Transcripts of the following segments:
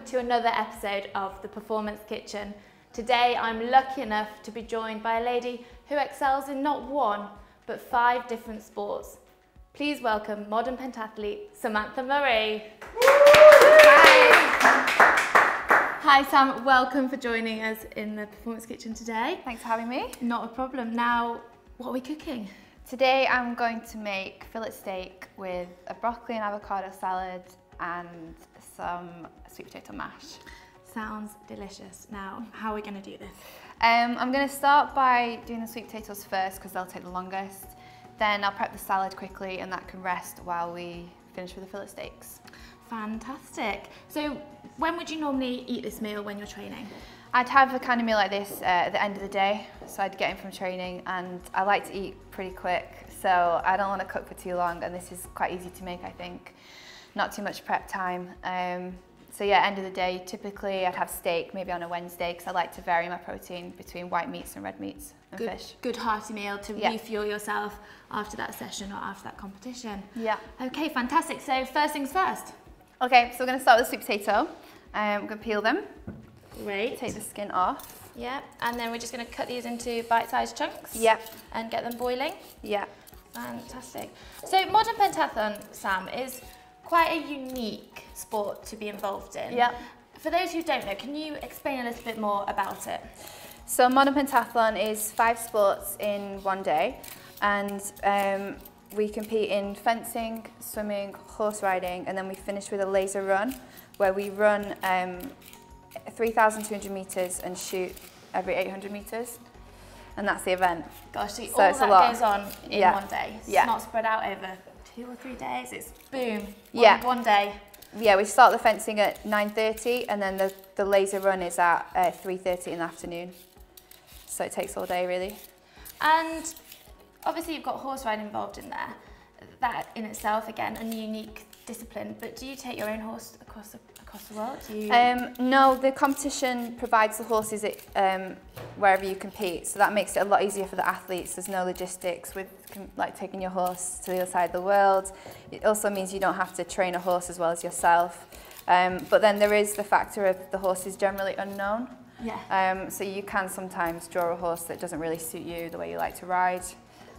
to another episode of The Performance Kitchen. Today I'm lucky enough to be joined by a lady who excels in not one, but 5 different sports. Please welcome modern pentathlete Samantha Murray. Hi. Hi Sam, welcome for joining us in the Performance Kitchen today. Thanks for having me. Not a problem. Now, what are we cooking? Today I'm going to make fillet steak with a broccoli and avocado salad and some sweet potato mash. Sounds delicious. Now, how are we going to do this? I'm going to start by doing the sweet potatoes first because they'll take the longest. Then I'll prep the salad quickly and that can rest while we finish with the fillet steaks. Fantastic. So when would you normally eat this meal when you're training? I'd have a kind of meal like this at the end of the day. So I'd get in from training and I like to eat pretty quick. So I don't want to cook for too long and this is quite easy to make, I think. Not too much prep time. So yeah, end of the day, typically I'd have steak maybe on a Wednesday because I like to vary my protein between white meats and red meats and fish. Good hearty meal to refuel yourself after that session or after that competition. Yeah. Okay, fantastic. So first things first. Okay, so we're going to start with the sweet potato. I'm going to peel them. Great. Take the skin off. Yeah, and then we're just going to cut these into bite-sized chunks. Yep. And get them boiling. Yeah. Fantastic. So modern pentathlon, Sam, is quite a unique sport to be involved in. Yeah. For those who don't know, can you explain a little bit more about it? So modern pentathlon is 5 sports in one day, and we compete in fencing, swimming, horse riding, and then we finish with a laser run, where we run 3,200 metres and shoot every 800 metres, and that's the event. Gosh, so all that goes on in Yeah. one day. It's Yeah. not spread out over 2 or 3 days. It's boom. One day. Yeah, we start the fencing at 9:30 and then the laser run is at 3:30 in the afternoon. So it takes all day really. And obviously you've got horse riding involved in there. That in itself, again, a unique discipline. But do you take your own horse across the world? Do you... No, the competition provides the horses wherever you compete. So that makes it a lot easier for the athletes. There's no logistics with like taking your horse to the other side of the world. It also means you don't have to train a horse as well as yourself. But then there is the factor of the horse is generally unknown. Yeah. So you can sometimes draw a horse that doesn't really suit you the way you like to ride,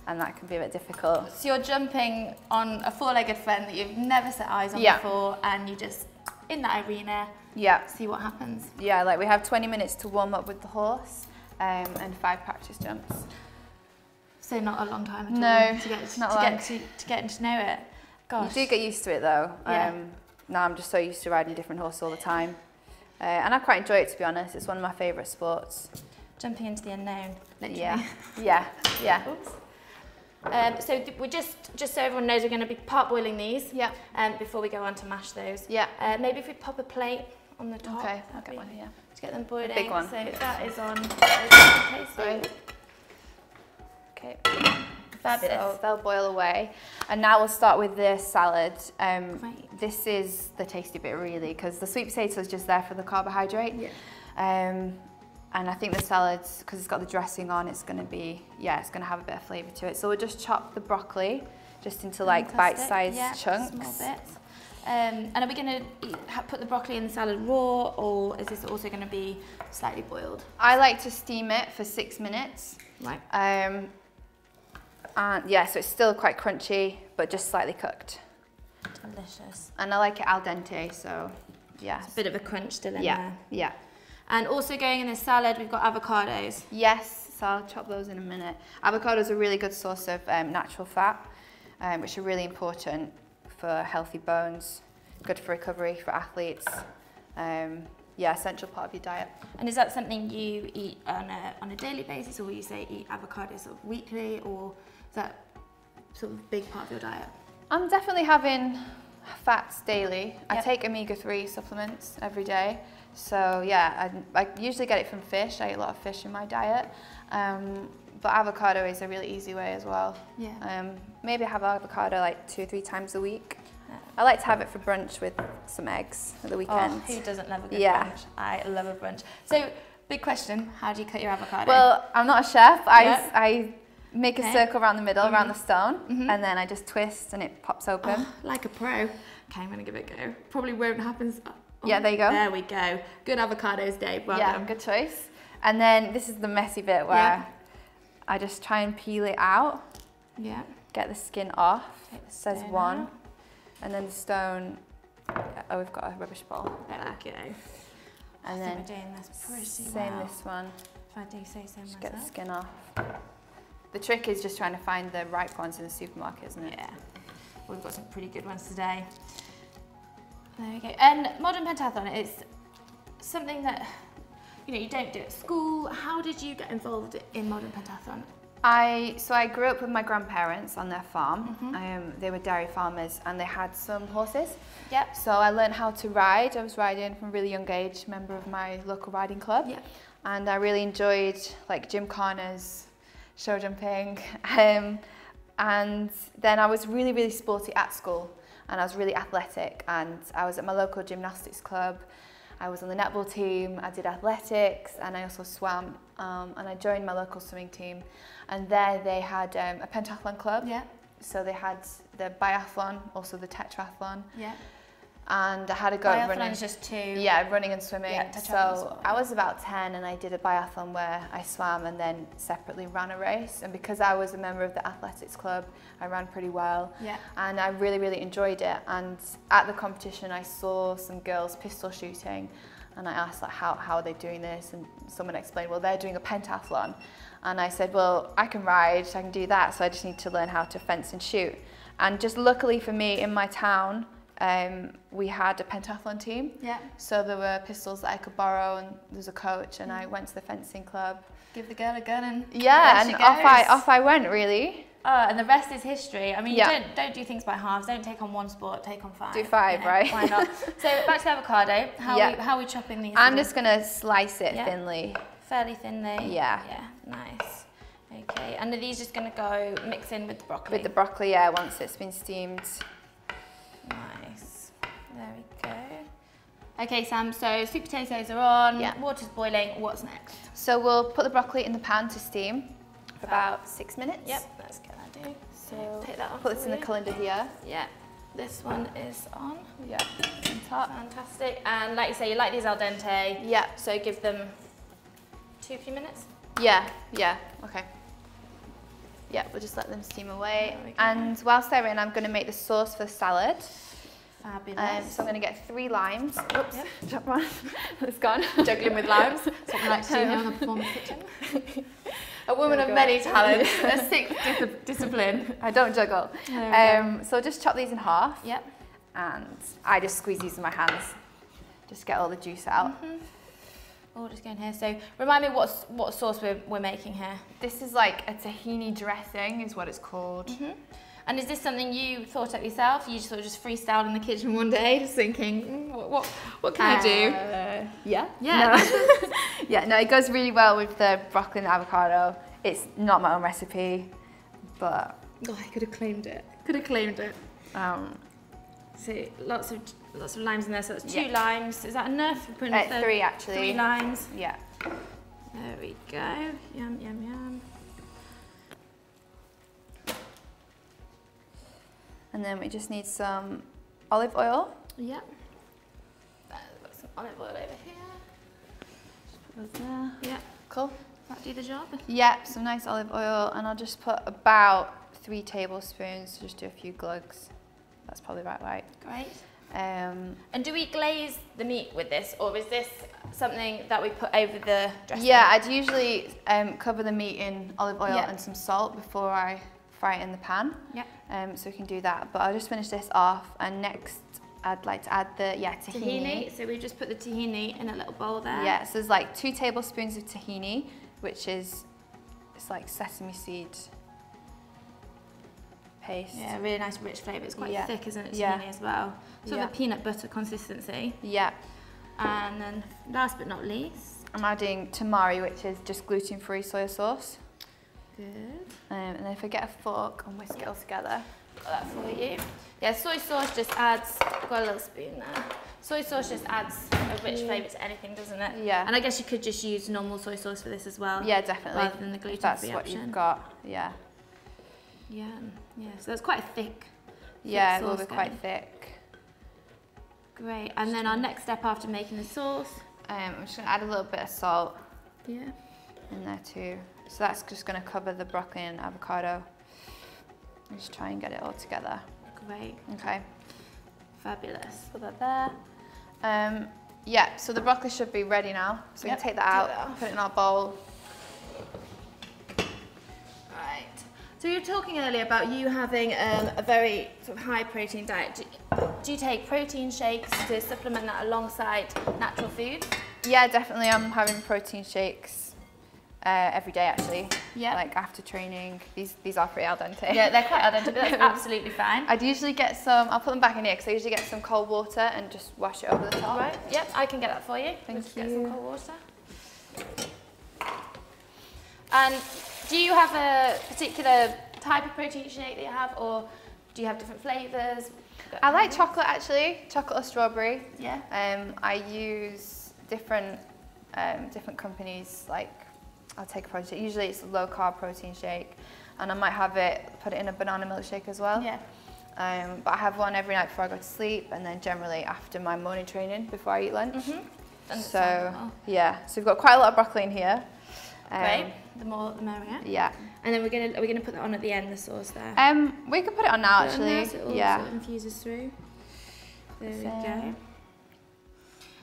and that can be a bit difficult. So you're jumping on a 4-legged friend that you've never set eyes on before, and you just, in that arena, see what happens. Yeah, like we have 20 minutes to warm up with the horse, and 5 practice jumps. So not a long time at all. No, to get to know it. Gosh. You do get used to it though. Yeah. Now I'm just so used to riding a different horse all the time. And I quite enjoy it, to be honest. It's one of my favourite sports. Jumping into the unknown, literally. Yeah. Oops. So we're just so everyone knows, we're going to be parboiling these. Yeah. Before we go on to mash those. Yeah. Maybe if we pop a plate on the top. Okay, I'll get one here. To get them boiling. A big one. So that is on. Okay. Fabulous. So they'll boil away. And now we'll start with the salad. Great. This is the tasty bit really, because the sweet potato is just there for the carbohydrate. Yeah. And I think the salads, because it's got the dressing on, it's going to be, it's going to have a bit of flavour to it. So we'll just chop the broccoli just into like bite-sized chunks. Small bits. And are we going to put the broccoli in the salad raw, or is this also going to be slightly boiled? I like to steam it for 6 minutes. Right. And yeah, so it's still quite crunchy, but just slightly cooked. Delicious. And I like it al dente, so yeah. It's a bit of a crunch still in there. Yeah. And also going in the salad, we've got avocados. Yes, so I'll chop those in a minute. Avocado is a really good source of natural fat, which are really important for healthy bones, good for recovery for athletes. Essential part of your diet. And is that something you eat on a daily basis, or will you say eat avocados sort of weekly, or is that sort of a big part of your diet? I'm definitely having fats daily. I take omega-3 supplements every day. So yeah, I usually get it from fish. I eat a lot of fish in my diet. But avocado is a really easy way as well. Yeah. Maybe I have avocado like 2 or 3 times a week. I like to have it for brunch with some eggs at the weekend. Oh, who doesn't love a good brunch? I love a brunch. So, big question, how do you cut your avocado? Well, I'm not a chef. I make a circle around the middle, around the stone, and then I just twist and it pops open. Oh, like a pro. Okay, I'm going to give it a go. Probably won't happen Yeah, there you go. There we go. Good avocados day. Well yeah, done. good choice. And then this is the messy bit where I just try and peel it out. Yeah. Get the skin off. Take the It says stone 1. out. And then the stone. Oh, we've got a rubbish bowl. There we go. And then we're doing this pretty same well. this one. If I do say so myself. Get the skin off. The trick is just trying to find the ripe ones in the supermarket, isn't it? Yeah. We've got some pretty good ones today. There we go. And modern pentathlon is something that you don't do at school. How did you get involved in modern pentathlon? So I grew up with my grandparents on their farm. They were dairy farmers and they had some horses. Yep. So I learned how to ride. I was riding from a really young age, member of my local riding club. Yep. And I really enjoyed like gymkhanas, show jumping. And then I was really, really sporty at school and I was really athletic, and I was at my local gymnastics club. I was on the netball team, I did athletics, and I also swam, and I joined my local swimming team. And there they had a pentathlon club. Yeah. So they had the biathlon, also the tetrathlon. Yeah. And I had a go at running. Biathlon is just 2. Yeah, running and swimming. Yeah, so I was about 10 and I did a biathlon where I swam and then separately ran a race. And because I was a member of the athletics club, I ran pretty well. Yeah. And I really, really enjoyed it. And at the competition, I saw some girls pistol shooting. And I asked, like, how are they doing this? And someone explained, well, they're doing a pentathlon. And I said, well, I can ride, I can do that. So I just need to learn how to fence and shoot. And just luckily for me, in my town, we had a pentathlon team. Yeah. So there were pistols that I could borrow, and there was a coach, and I went to the fencing club. Give the girl a gun and yeah, and off I went, really. And the rest is history. I mean, Yeah. don't do things by halves. Don't take on one sport, take on 5. Do 5, right? Why not? So back to the avocado. How are we chopping these? I'm just gonna slice it Yeah. thinly. Fairly thinly. Yeah. Yeah. Nice. Okay. And are these just gonna go mix in with the broccoli? With the broccoli, yeah, once it's been steamed. Nice. There we go. Okay, Sam. So sweet potatoes are on. Yeah. Water's boiling. What's next? So we'll put the broccoli in the pan to steam for about 6 minutes. Yep. Let's get that done. So take that off. put this in the for you. colander here. Yeah. This one is on. Yeah, on top. Fantastic. And like you say, you like these al dente. Yeah. So give them 2-3 minutes. Yeah, okay. Yeah, we'll just let them steam away. There we go. And whilst they're in, I'm going to make the sauce for the salad. Fabulous. So I'm going to get 3 limes. Oops, Yep. drop one. It's gone. Juggling with limes. That's what we like to do here on the performance kitchen. A woman There of we go. many talents. A sick discipline. I don't juggle. So just chop these in half. Yep. And I just squeeze these in my hands. Just get all the juice out. Oh, just going here. So remind me what sauce we're making here. This is like a tahini dressing is what it's called. And is this something you thought up yourself? You just sort of just freestyled in the kitchen one day, just thinking, what can I do? Yeah. Yeah. No. Yeah, no, it goes really well with the broccoli and avocado. It's not my own recipe, but Oh, I could have claimed it. So lots of limes in there. So that's 2 limes. Is that enough? We're putting 3 actually. 3 limes. Yeah. There we go. Yum, yum, yum. And then we just need some olive oil. Yep. I've got some olive oil over here. Just put those there. Yep. Cool. That do the job? Yeah, some nice olive oil, and I'll just put about 3 tablespoons, just do a few glugs. That's probably about right. Great. Um, And do we glaze the meat with this, or is this something that we put over the dressing? yeah, I'd usually cover the meat in olive oil Yeah. and some salt before I fry it in the pan. Yeah. So we can do that, but I'll just finish this off, and next I'd like to add the tahini. So we've just put the tahini in a little bowl there. Yeah, so there's like 2 tablespoons of tahini, which is, it's like sesame seed paste. Yeah, really nice rich flavour. It's quite Yeah. thick, isn't it, tahini Yeah. as well? Sort Yeah. of a peanut butter consistency. Yeah. And then last but not least, I'm adding tamari, which is just gluten-free soy sauce. good. And then if I get a fork and whisk it all together. Got that for you. Yeah, soy sauce just adds, I've got a little spoon there. Soy sauce just adds a rich flavour to anything, doesn't it? Yeah. And I guess you could just use normal soy sauce for this as well. Yeah, definitely. Rather than the If gluten-free that's what option. you've got, yeah. Yeah, yeah. So it's quite a thick Yeah, it will sauce be quite going. thick. Great. And then our next step after making the sauce. I'm just going to add a little bit of salt Yeah. in there too. So that's just going to cover the broccoli and avocado. Just try and get it all together. Great. Okay. Fabulous. Put that there. Yeah, so the broccoli should be ready now. So we can take that out, put it in our bowl. Right. So you were talking earlier about you having a very sort of high protein diet. Do you take protein shakes to supplement that alongside natural food? Yeah, definitely. I'm having protein shakes every day actually. Yeah. Like after training. These are pretty al dente. Yeah, they're quite al dente, but that's absolutely fine. I'd usually get some, I'll put them back in here because I usually get some cold water and just wash it over the top. Right, yep, I can get that for you. Thank you. Get some cold water. And do you have a particular type of protein shake that you have, or do you have different flavours? I like chocolate actually, chocolate or strawberry. Yeah. I use different companies, like I'll take a protein, usually it's a low carb protein shake, and I might put it in a banana milkshake as well. Yeah. But I have one every night before I go to sleep, and then generally after my morning training before I eat lunch. Mm-hmm. So yeah, so we've got quite a lot of broccoli in here. Great, the more the merrier. Yeah. And then are we gonna put that on at the end, the sauce there? We can put it on now actually. So it all yeah. sort of infuses through. There we go.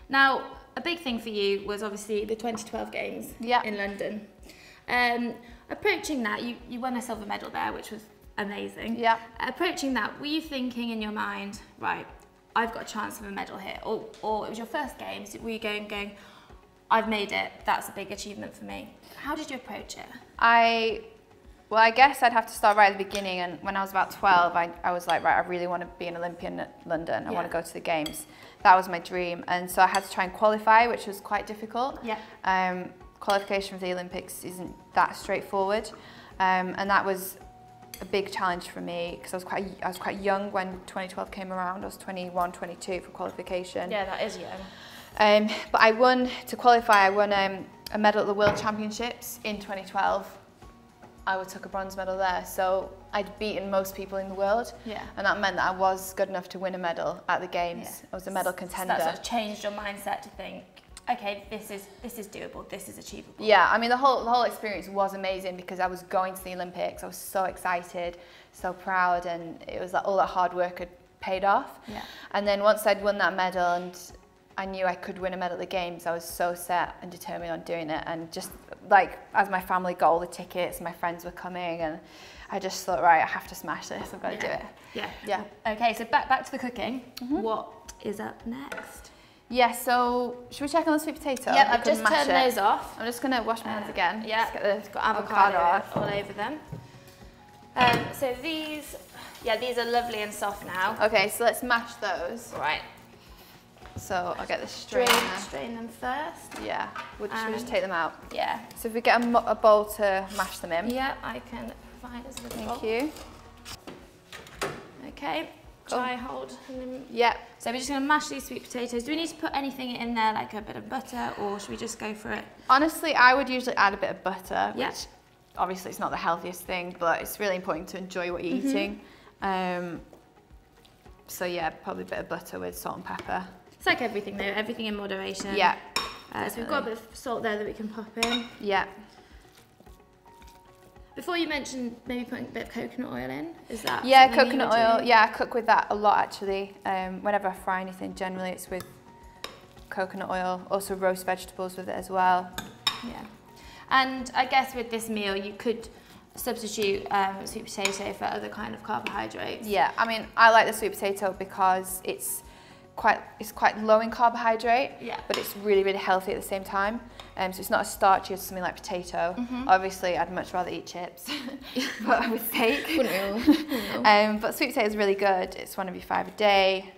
Now, a big thing for you was obviously the 2012 games in London. Approaching that, you won a silver medal there, which was amazing. Yeah. Approaching that, were you thinking in your mind, right, I've got a chance of a medal here? Or it was your first games, were you going, I've made it, that's a big achievement for me? How did you approach it? Well, I guess I'd have to start right at the beginning, and when I was about 12, I was like, right, I really want to be an Olympian at London. I want to go to the games. That was my dream, and so I had to try and qualify, which was quite difficult. Yeah. Qualification for the Olympics isn't that straightforward, and that was a big challenge for me because I was quite young when 2012 came around. I was 21, 22 for qualification. Yeah, that is young. But I won, to qualify, I won a medal at the World Championships in 2012. I took a bronze medal there, so I'd beaten most people in the world, and that meant that I was good enough to win a medal at the games. I was a medal contender. So that sort of changed your mindset to think, okay, this is doable, this is achievable. Yeah, I mean the whole experience was amazing because I was going to the Olympics. I was so excited, so proud, and it was like all that hard work had paid off. Yeah. And then once I'd won that medal and I knew I could win a medal at the games, I was so set and determined on doing it, and just like as my family got all the tickets, my friends were coming, and I just thought, right, I have to smash this, I've got to do it. Yeah. Okay, so back to the cooking. What is up next? Yeah, so should we check on the sweet potato? Yep, I've just turned those off. I'm just going to wash my hands again. Yeah, Just get the avocado off. all over them. So these are lovely and soft now. Okay, so let's mash those. Right. So I'll get the strainer. Strain them first. Yeah, should we just take them out? Yeah. So if we get a bowl to mash them in. Yeah, I can provide us with a bowl. Thank you. Okay, try hold. Yeah. So we're just going to mash these sweet potatoes. Do we need to put anything in there, like a bit of butter, or should we just go for it? Honestly, I would usually add a bit of butter, Yeah. which obviously it's not the healthiest thing, but it's really important to enjoy what you're eating. So yeah, probably a bit of butter with salt and pepper. It's like everything though, everything in moderation. Yeah. So we've got a bit of salt there that we can pop in. Yeah. Before you mentioned maybe putting a bit of coconut oil in, is that? Yeah, coconut oil. Yeah, I cook with that a lot actually. Whenever I fry anything, generally it's with coconut oil. Also roast vegetables with it as well. Yeah. And I guess with this meal, you could substitute sweet potato for other kind of carbohydrates. Yeah, I mean, I like the sweet potato because it's quite low in carbohydrate, but it's really, really healthy at the same time. So it's not as starchy as something like potato. Obviously, I'd much rather eat chips, but with steak. Wouldn't we all? But sweet potato is really good. It's one of your 5 a day.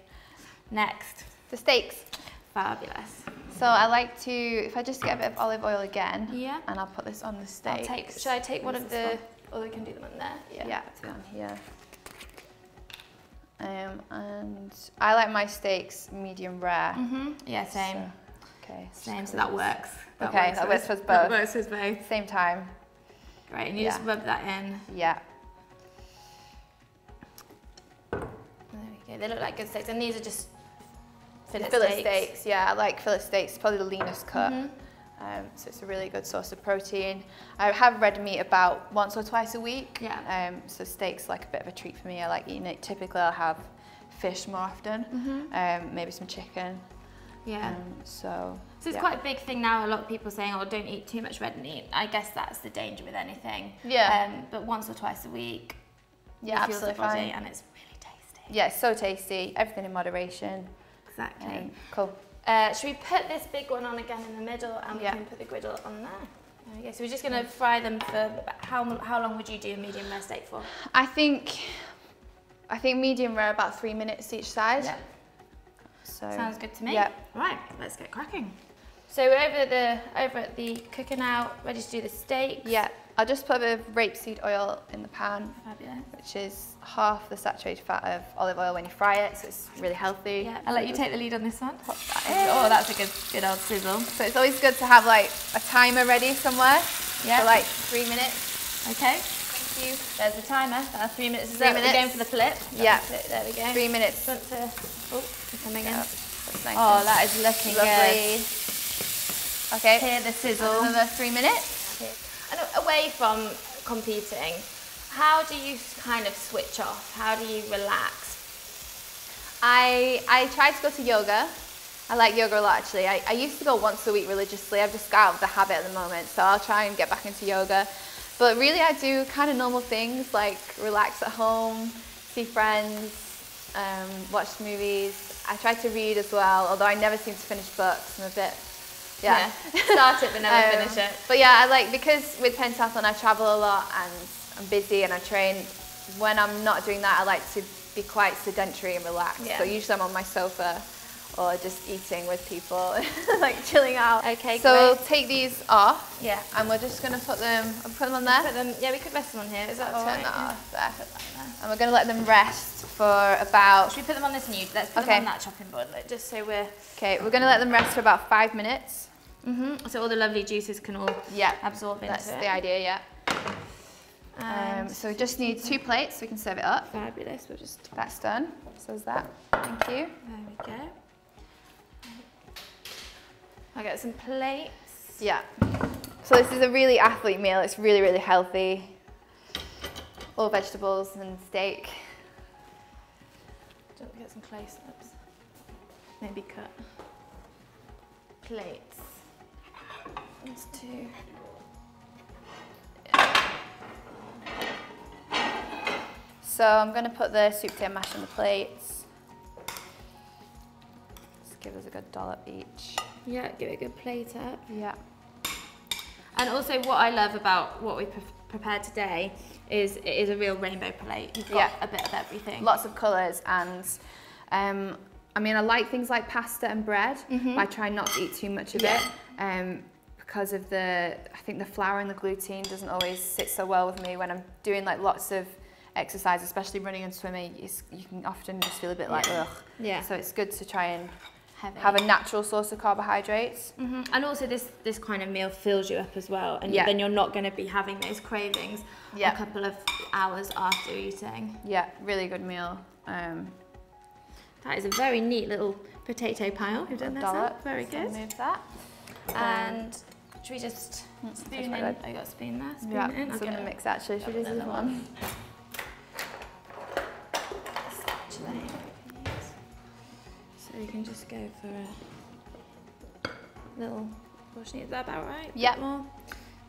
Next. The steaks. Fabulous. So I like to, if I just get a bit of olive oil again, and I'll put this on the steak. Should I take one of the, or we can do them on there? Yeah, put it on here. And I like my steaks medium rare. Yeah, same. So, okay. Same, so that works. That works for us both. That works for us both. Same time. Great, and you just rub that in. Yeah. There we go. They look like good steaks, and these are just fillet steaks. Yeah, I like fillet steaks, probably the leanest cut. So it's a really good source of protein. I have red meat about once or twice a week. Yeah. So steak's like a bit of a treat for me. I like eating it. Typically I'll have fish more often, maybe some chicken. Yeah. So it's quite a big thing now. A lot of people saying, "Oh, don't eat too much red meat." I guess that's the danger with anything. Yeah. But once or twice a week, yeah, absolutely fine. And it's really tasty. Yeah, it's so tasty. Everything in moderation. Exactly. Cool. Should we put this big one on again in the middle, and we can put the griddle on there? There we go. So we're just going to fry them for how long would you do a medium rare steak for? I think medium rare, about 3 minutes each side. Yeah. So sounds good to me. Yeah. Right, let's get cracking. So we're over at the cooker now, ready to do the steak. Yeah. I'll just put a bit of rapeseed oil in the pan, Fabulous. which is half the saturated fat of olive oil when you fry it, so it's really healthy. Yeah, I'll let you take the lead on this one. Pop that in. Oh, that's a good old sizzle. So it's always good to have like a timer ready somewhere for like 3 minutes. Okay. Thank you. There's the timer. That's 3 minutes. 3 minutes. We're going for the flip. Yeah. There we go. 3 minutes. Oh, it's coming in. Nice. Oh, that is looking lovely. Good. Okay. Hear the sizzle. Another 3 minutes. And away from competing, how do you kind of switch off? How do you relax? I try to go to yoga. I like yoga a lot actually. I used to go once a week religiously. I've just got out of the habit at the moment, so I'll try and get back into yoga. But really I do kind of normal things like relax at home, see friends, watch movies. I try to read as well, although I never seem to finish books. I'm a bit, yeah. Start it but never finish it. But yeah, because with pentathlon I travel a lot and I'm busy and I train. When I'm not doing that, I like to be quite sedentary and relaxed. Yeah. So usually I'm on my sofa or just eating with people, like chilling out. Okay, so great. we'll take these off. Yeah. And we're just gonna put them on there. Yeah, we could rest them on here. Is that all Turn right? that off there. And we're gonna let them rest for about. Should we put them on this new? Let's put them on that chopping board, like, just so we're. Okay, we're gonna let them rest for about 5 minutes. So all the lovely juices can all absorb into That's it. the idea, yeah. So we just need 2 plates so we can serve it up. Fabulous. We'll just. That's done. So is that. Thank you. There we go. I'll get some plates. Yeah. So this is a really athlete meal. It's really, really healthy. All vegetables and steak. Don't forget some close-ups. Maybe cut. Plates. That's 2. So I'm going to put the soup potato mash on the plates. Just give us a good dollop each. Yeah, give it a good plate up. Yeah. And also what I love about what we prepared today is it is a real rainbow plate. You've got a bit of everything. Lots of colours and I mean I like things like pasta and bread, but I try not to eat too much of it because of I think the flour and the gluten doesn't always sit so well with me when I'm doing like lots of exercise, especially running and swimming. You can often just feel a bit like ugh. Yeah. So it's good to try and have a natural source of carbohydrates. And also this kind of meal fills you up as well, and then you're not going to be having those cravings a couple of hours after eating. Yeah, really good meal. That is a very neat little potato pile you've done there. Very good. Move that. And should we just spoon in? Oh, you got a spoon there? Spoon yeah, in? I'm going to mix actually. Should we do this one? So you can just go for a little portion. Is that about right? Yeah. More.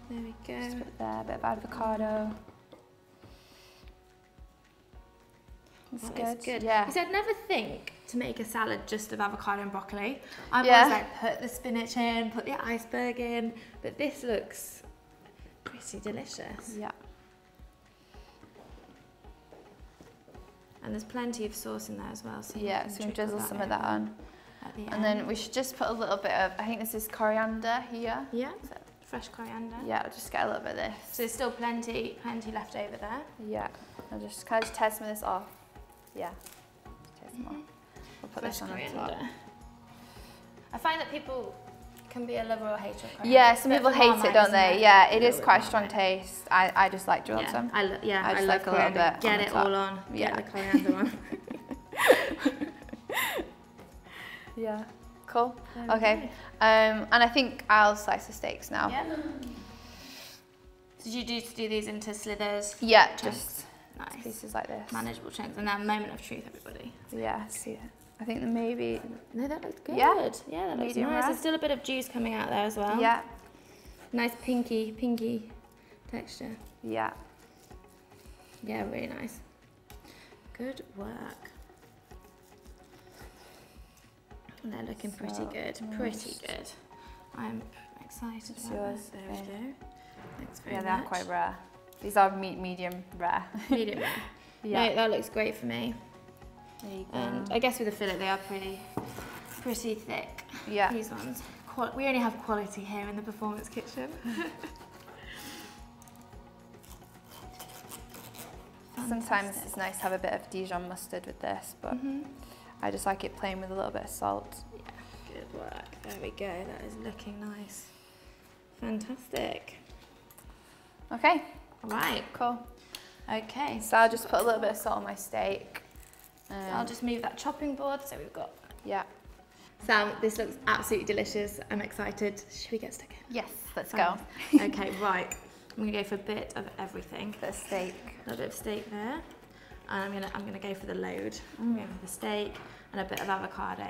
There we go. Just put there, a bit of avocado. That's good. Yeah. You said never think to make a salad just of avocado and broccoli. I'm always like, put the spinach in, put the iceberg in, but this looks pretty delicious. Yeah. And there's plenty of sauce in there as well. So yeah, so we drizzle some of that on. And then we should just put a little bit of, I think this is coriander here. Yeah, fresh coriander. Yeah, I'll just get a little bit of this. So there's still plenty left over there. Yeah, I'll just kind of tear some of this off. Yeah, just tear some off. We'll put this on top. I find that people can be a lover or hater of coriander. Yeah, some people hate it, don't they? Yeah, it is quite a strong taste. I just like to roll some. I just love like a little bit. Get it all on. Get the coriander on. Yeah. Cool. Okay. And I think I'll slice the steaks now. Yeah. Did you do these into slithers? Yeah, chunks? just nice pieces like this. Manageable chunks. And then moment of truth, everybody. Yeah, see it. I think that maybe. No, that looks good. Yeah, that looks medium nice. rare. There's still a bit of juice coming out there as well. Yeah. Nice pinky texture. Yeah. Yeah, really nice. Good work. They're looking pretty good. Nice. Pretty good. I'm excited about this. There we go. Thanks very much. Yeah, they're quite rare. These are medium rare. Medium rare. Yeah. No, that looks great for me. There you go. And I guess with the fillet, they are pretty thick. Yeah. These ones. We only have quality here in the performance kitchen. Sometimes it's nice to have a bit of Dijon mustard with this, but I just like it plain with a little bit of salt. Yeah, good work. There we go. That is looking nice. Fantastic. Okay. All right. Cool. Okay. So I'll just put a little bit of salt on my steak. So I'll just move that chopping board. So we've got. Yeah. Sam, this looks absolutely delicious. I'm excited. Should we get stuck in? Yes, let's go. Okay, right. I'm gonna go for a bit of everything. Bit of steak. A little bit of steak there. And I'm gonna go for the load. I'm going for the steak and a bit of avocado.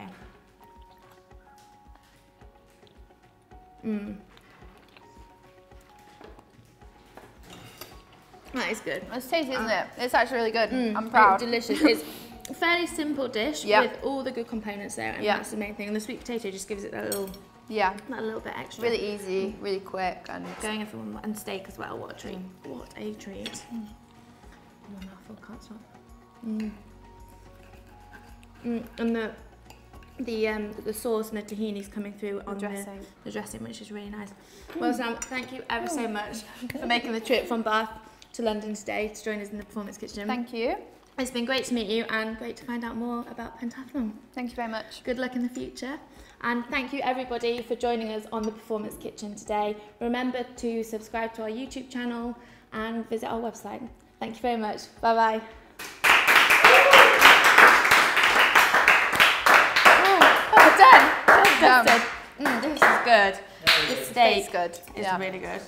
That is good. It's tasty, isn't it? It's actually really good. I'm proud. It's delicious. It's a fairly simple dish Yeah. with all the good components there, and that's the main thing. And the sweet potato just gives it that little bit extra. Really easy, really quick, and going in for one more, and steak as well. What a treat! What a treat! One mouthful, can't stop. And the sauce and the tahini's coming through on the dressing, which is really nice. Well, Sam, thank you ever so much for making the trip from Bath to London today to join us in the performance kitchen. Thank you. It's been great to meet you and great to find out more about pentathlon. Thank you very much. Good luck in the future. And thank you everybody for joining us on the Performance Kitchen today. Remember to subscribe to our YouTube channel and visit our website. Thank you very much. Bye bye. Oh, done. This is good. The steak Tastes good. is really good.